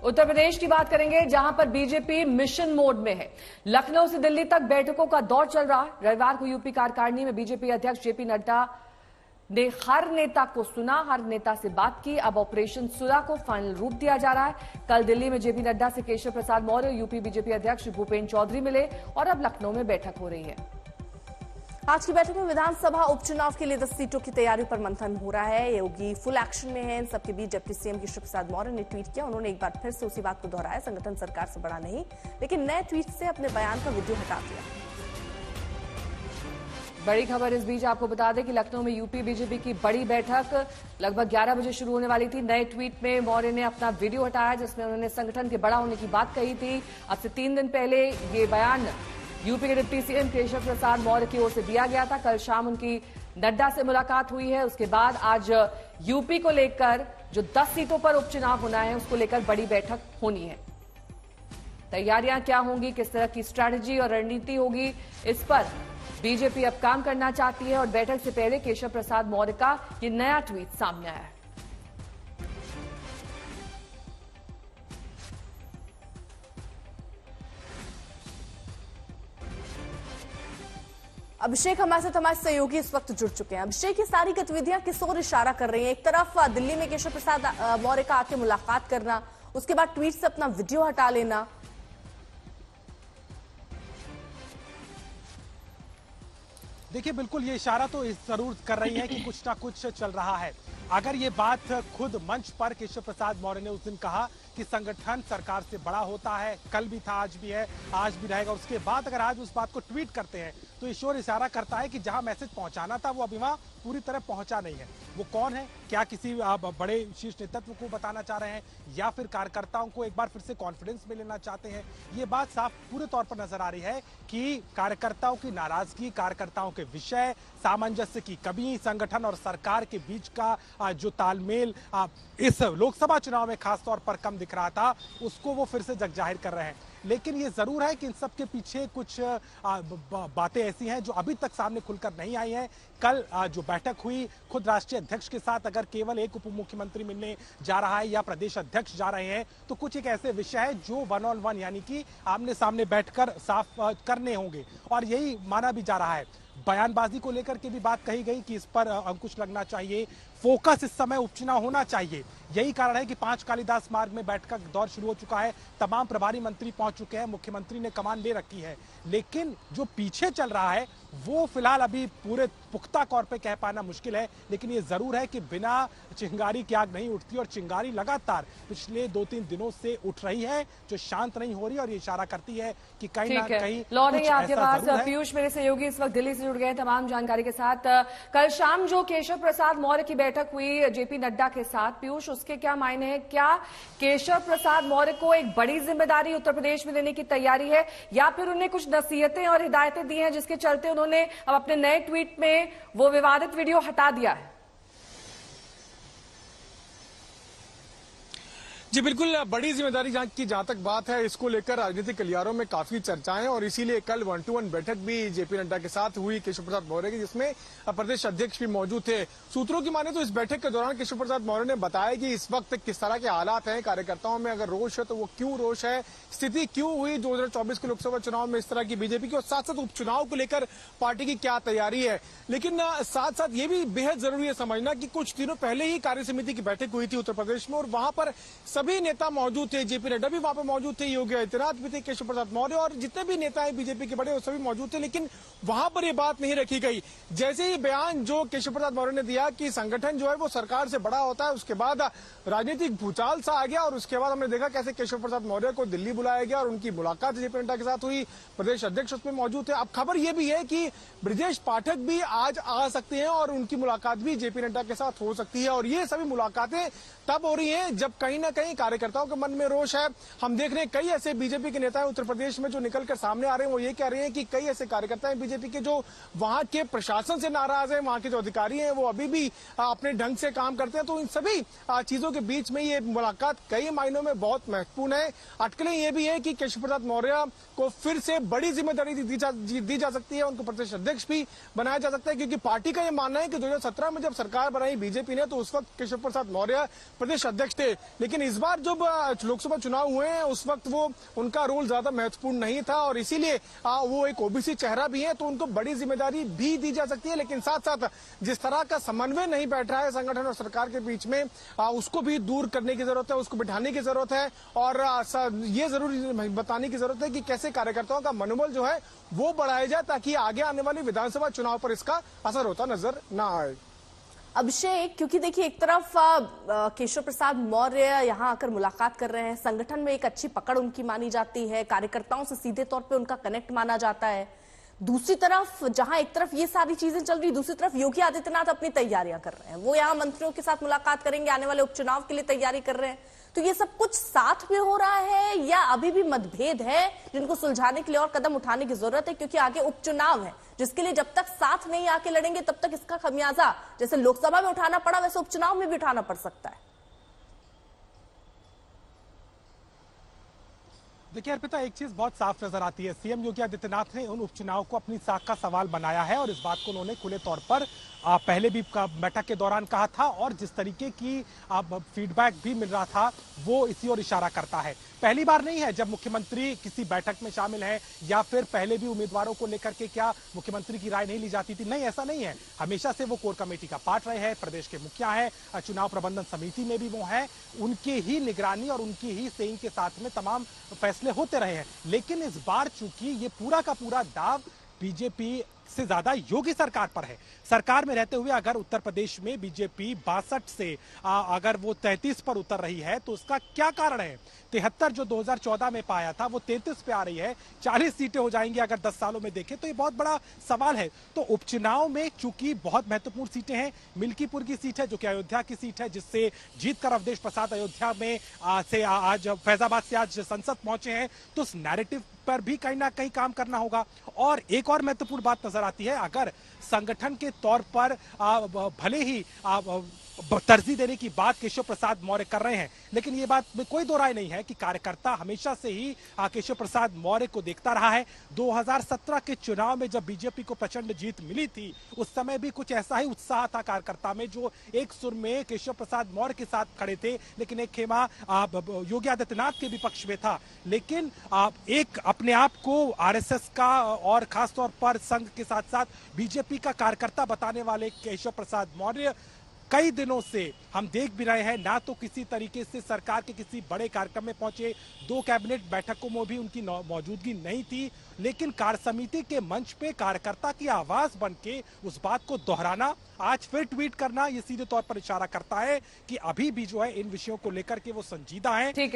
उत्तर प्रदेश की बात करेंगे, जहां पर बीजेपी मिशन मोड में है। लखनऊ से दिल्ली तक बैठकों का दौर चल रहा है। रविवार को यूपी कार्यकारिणी में बीजेपी अध्यक्ष जेपी नड्डा ने हर नेता को सुना, हर नेता से बात की। अब ऑपरेशन सुलह को फाइनल रूप दिया जा रहा है। कल दिल्ली में जेपी नड्डा से केशव प्रसाद मौर्य, यूपी बीजेपी अध्यक्ष भूपेन्द्र चौधरी मिले और अब लखनऊ में बैठक हो रही है। आज की बैठक में विधानसभा उपचुनाव के लिए 10 सीटों की तैयारियों पर मंथन हो रहा है। योगी फुल एक्शन में है इन सबके बीच। जबकि सीएम केशव प्रसाद मौर्य ने ट्वीट किया, उन्होंने एक बार फिर से उसी बात को दोहराया, संगठन सरकार से बड़ा नहीं, लेकिन नए ट्वीट से अपने बयान का वीडियो हटा दिया। बड़ी खबर इस बीच आपको बता दें कि लखनऊ में यूपी बीजेपी की बड़ी बैठक लगभग 11 बजे शुरू होने वाली थी। नए ट्वीट में मौर्य ने अपना वीडियो हटाया, जिसमें उन्होंने संगठन के बड़ा होने की बात कही थी। अब से 3 दिन पहले ये बयान यूपी के डिप्टी सीएम केशव प्रसाद मौर्य की ओर से दिया गया था। कल शाम उनकी नड्डा से मुलाकात हुई है। उसके बाद आज यूपी को लेकर जो 10 सीटों पर उपचुनाव होना है, उसको लेकर बड़ी बैठक होनी है। तैयारियां क्या होंगी, किस तरह की स्ट्रैटेजी और रणनीति होगी, इस पर बीजेपी अब काम करना चाहती है। और बैठक से पहले केशव प्रसाद मौर्य का ये नया ट्वीट सामने आया है। अभिषेक हमारे सहयोगी इस वक्त जुड़ चुके हैं। अभिषेक, ये सारी गतिविधियां किस ओर इशारा कर रही हैं? एक तरफ दिल्ली में केशव प्रसाद मौर्य का आके मुलाकात करना, उसके बाद ट्वीट से अपना वीडियो हटा लेना। देखिए, बिल्कुल ये इशारा तो जरूर कर रही है कि कुछ ना कुछ चल रहा है। अगर ये बात खुद मंच पर केशव प्रसाद मौर्य ने उस दिन कहा कि संगठन सरकार से बड़ा होता है, कल भी था, आज भी है, आज भी रहेगा, उसके बाद अगर आज उस बात को ट्वीट करते हैं तो ईश्वर इशारा करता है कि जहां मैसेज पहुंचाना था वो अभी वहां पूरी तरह पहुंचा नहीं है। वो कौन है? क्या किसी बड़े शीर्ष नेतृत्व को बताना चाह रहे हैं या फिर कार्यकर्ताओं को एक बार फिर से कॉन्फिडेंस में लेना चाहते हैं? ये बात साफ पूरे तौर पर नजर आ रही है कि कार्यकर्ताओं की नाराजगी, कार्यकर्ताओं के विषय, सामंजस्य की कमी, संगठन और सरकार के बीच का जो तालमेल इस लोकसभा चुनाव में खासतौर पर कम दिख रहा था, उसको वो फिर से जग जाहिर कर रहे हैं। लेकिन ये जरूर है कि इन सब के पीछे कुछ बातें ऐसी हैं जो अभी तक सामने खुलकर नहीं आई हैं। कल जो बैठक हुई खुद राष्ट्रीय अध्यक्ष के साथ, अगर केवल एक उप मुख्यमंत्री मिलने जा रहा है या प्रदेश अध्यक्ष जा रहे हैं, तो कुछ एक ऐसे विषय है जो 1-on-1 यानी कि आमने सामने बैठकर साफ करने होंगे और यही माना भी जा रहा है। बयानबाजी को लेकर के भी बात कही गई कि इस पर अंकुश लगना चाहिए, फोकस इस समय उपचुनाव होना चाहिए। यही कारण है कि 5 कालिदास मार्ग में बैठक का दौर शुरू हो चुका है। तमाम प्रभारी मंत्री पहुंच चुके हैं, मुख्यमंत्री ने कमान ले रखी है। लेकिन जो पीछे चल रहा है वो फिलहाल अभी पूरे पुख्ता तौर पे कह पाना मुश्किल है। लेकिन ये जरूर है कि बिना चिंगारी की आग नहीं उठती और चिंगारी लगातार पिछले 2-3 दिनों से उठ रही है, जो शांत नहीं हो रही और ये इशारा करती है कि कहीं ना कहीं लौटेंगे आपके पास। पीयूष मेरे सहयोगी इस वक्त दिल्ली से जुड़ गए तमाम जानकारी के साथ। कल शाम जो केशव प्रसाद मौर्य की बैठक हुई जेपी नड्डा के साथ, पीयूष, उसके क्या मायने हैं? क्या केशव प्रसाद मौर्य को एक बड़ी जिम्मेदारी उत्तर प्रदेश में देने की तैयारी है या फिर उन्हें कुछ नसीहतें और हिदायतें दी हैं जिसके चलते उन्होंने अब अपने नए ट्वीट में वो विवादित वीडियो हटा दिया है? जी बिल्कुल, बड़ी जिम्मेदारी जहां तक बात है, इसको लेकर राजनीतिक गलियारों में काफी चर्चाएं और इसीलिए कल 1-to-1 बैठक भी जेपी नड्डा के साथ हुई केशव प्रसाद मौर्य की, जिसमें प्रदेश अध्यक्ष भी मौजूद थे। सूत्रों की माने तो इस बैठक के दौरान केशव प्रसाद मौर्य ने बताया कि इस वक्त किस तरह के हालात हैं, कार्यकर्ताओं में अगर रोष है तो वो क्यों रोष है, स्थिति क्यों हुई 2024 के लोकसभा चुनाव में इस तरह की बीजेपी की, और साथ साथ उपचुनाव को लेकर पार्टी की क्या तैयारी है। लेकिन साथ साथ ये भी बेहद जरूरी है समझना कि कुछ दिनों पहले ही कार्य समिति की बैठक हुई थी उत्तर प्रदेश में और वहां पर सभी नेता मौजूद थे। जेपी नड्डा भी वहां पर मौजूद थे, योगी आदित्यनाथ भी थे, केशव प्रसाद मौर्य और जितने भी नेता हैं बीजेपी के बड़े वो सभी मौजूद थे। लेकिन वहां पर ये बात नहीं रखी गई। जैसे ही बयान जो केशव प्रसाद मौर्य ने दिया कि संगठन जो है वो सरकार से बड़ा होता है, उसके बाद राजनीतिक भूचाल सा आ गया और उसके बाद हमने देखा कैसे केशव प्रसाद मौर्य को दिल्ली बुलाया गया और उनकी मुलाकात जेपी नड्डा के साथ हुई। प्रदेश अध्यक्ष उसमें मौजूद थे। अब खबर यह भी है कि ब्रजेश पाठक भी आज आ सकते हैं और उनकी मुलाकात भी जेपी नड्डा के साथ हो सकती है। और ये सभी मुलाकातें तब हो रही हैं जब कहीं ना कहीं कार्यकर्ताओं के मन में रोष है। हम देख रहे हैं कई ऐसे बीजेपी के नेता उत्तर प्रदेश में जो निकलकर सामने आ रहे हैं, वो ये कह रहे हैं कि कई ऐसे कार्यकर्ता हैं बीजेपी के जो वहां के प्रशासन से नाराज है, वहां के जो अधिकारी हैं वो अभी भी अपने ढंग से काम करते हैं। तो इन सभी चीजों के बीच में ये मुलाकात कई मायनों में बहुत महत्वपूर्ण है। अटकलें ये भी है कि केशव प्रसाद मौर्य को फिर से बड़ी जिम्मेदारी दी जा सकती है, उनको प्रदेश अध्यक्ष भी बनाया जा सकता है, क्योंकि पार्टी का यह मानना है कि 2017 में जब सरकार बनाई बीजेपी ने तो उस वक्त केशव प्रसाद मौर्य प्रदेश अध्यक्ष थे। लेकिन इस बार जब लोकसभा चुनाव हुए हैं उस वक्त वो उनका रोल ज्यादा महत्वपूर्ण नहीं था और इसीलिए वो एक ओबीसी चेहरा भी है, तो उनको बड़ी जिम्मेदारी भी दी जा सकती है। लेकिन साथ साथ जिस तरह का समन्वय नहीं बैठ रहा है संगठन और सरकार के बीच में, उसको भी दूर करने की जरूरत है, उसको बिठाने की जरूरत है और ये जरूर बताने की जरूरत है कि कैसे कार्यकर्ताओं का मनोबल जो है वो बढ़ाया जाए ताकि आगे आने वाली विधानसभा चुनाव पर इसका असर होता नजर न आए। अभिषेक, क्योंकि देखिए एक तरफ केशव प्रसाद मौर्य यहां आकर मुलाकात कर रहे हैं, संगठन में एक अच्छी पकड़ उनकी मानी जाती है, कार्यकर्ताओं से सीधे तौर पे उनका कनेक्ट माना जाता है। दूसरी तरफ जहां एक तरफ ये सारी चीजें चल रही, दूसरी तरफ योगी आदित्यनाथ अपनी तैयारियां कर रहे हैं, वो यहाँ मंत्रियों के साथ मुलाकात करेंगे, आने वाले उपचुनाव के लिए तैयारी कर रहे हैं। तो ये सब कुछ साथ में हो रहा है या अभी भी मतभेद है जिनको सुलझाने के लिए और कदम उठाने की जरूरत है, क्योंकि आगे उपचुनाव है जिसके लिए जब तक साथ नहीं आके लड़ेंगे तब तक इसका खमियाजा जैसे लोकसभा में उठाना पड़ा वैसे उपचुनाव में भी उठाना पड़ सकता है। देखिए अर्पिता, एक चीज बहुत साफ नजर आती है, सीएम योगी आदित्यनाथ ने उन उपचुनाव को अपनी साख का सवाल बनाया है और इस बात को उन्होंने खुले तौर पर पहले भी बैठक के दौरान कहा था और जिस तरीके की फीडबैक भी मिल रहा था वो इसी ओर इशारा करता है। पहली बार नहीं है जब मुख्यमंत्री किसी बैठक में शामिल है या फिर पहले भी उम्मीदवारों को लेकर के क्या मुख्यमंत्री की राय नहीं ली जाती थी। नहीं, ऐसा नहीं है, हमेशा से वो कोर कमेटी का पार्ट रहे हैं, प्रदेश के मुखिया है, चुनाव प्रबंधन समिति में भी वो है, उनकी ही निगरानी और उनकी ही सेइंग के साथ में तमाम फैसले होते रहे हैं। लेकिन इस बार चूंकि ये पूरा का पूरा दाव बीजेपी से ज्यादा योगी सरकार पर है। सरकार में रहते हुए अगर उत्तर प्रदेश में बीजेपी 62 से अगर वो 33 पर उतर रही है तो उसका क्या कारण है? 73 जो 2014 में पाया था वो 33 पे आ रही है, 40 सीटें हो जाएंगी अगर 10 सालों में देखें, तो ये बहुत बड़ा सवाल है। तो उपचुनाव में चूंकि बहुत महत्वपूर्ण सीटें हैं, मिल्कीपुर की सीट है जो कि अयोध्या की सीट है, जिससे जीतकर अवधेश प्रसाद अयोध्या में से आज फैजाबाद से आज संसद पहुंचे हैं, तो उस नैरेटिव पर भी कहीं ना कहीं काम करना होगा। और एक और महत्वपूर्ण बात नजर आती है, अगर संगठन के तौर पर भले ही तरजीह देने की बात केशव प्रसाद मौर्य कर रहे हैं, लेकिन ये बात में कोई दो राय नहीं है कि कार्यकर्ता हमेशा से ही केशव प्रसाद मौर्य को देखता रहा है। 2017 के चुनाव में जब बीजेपी को प्रचंड जीत मिली थी उस समय भी कुछ ऐसा ही उत्साह था कार्यकर्ता में, जो एक सुर में केशव प्रसाद मौर्य के साथ खड़े थे, लेकिन एक खेमा योगी आदित्यनाथ के भी पक्ष में था। लेकिन एक अपने आप को आरएसएस का और खासतौर पर संघ के साथ साथ बीजेपी का कार्यकर्ता बताने वाले केशव प्रसाद मौर्य कई दिनों से हम देख भी रहे हैं, ना तो किसी तरीके से सरकार के किसी बड़े कार्यक्रम में पहुंचे, 2 कैबिनेट बैठकों में भी उनकी मौजूदगी नहीं थी, लेकिन कार्य समिति के मंच पे कार्यकर्ता की आवाज बन के उस बात को दोहराना, आज फिर ट्वीट करना, ये सीधे तौर पर इशारा करता है कि अभी भी जो है इन विषयों को लेकर के वो संजीदा है। ठीक है।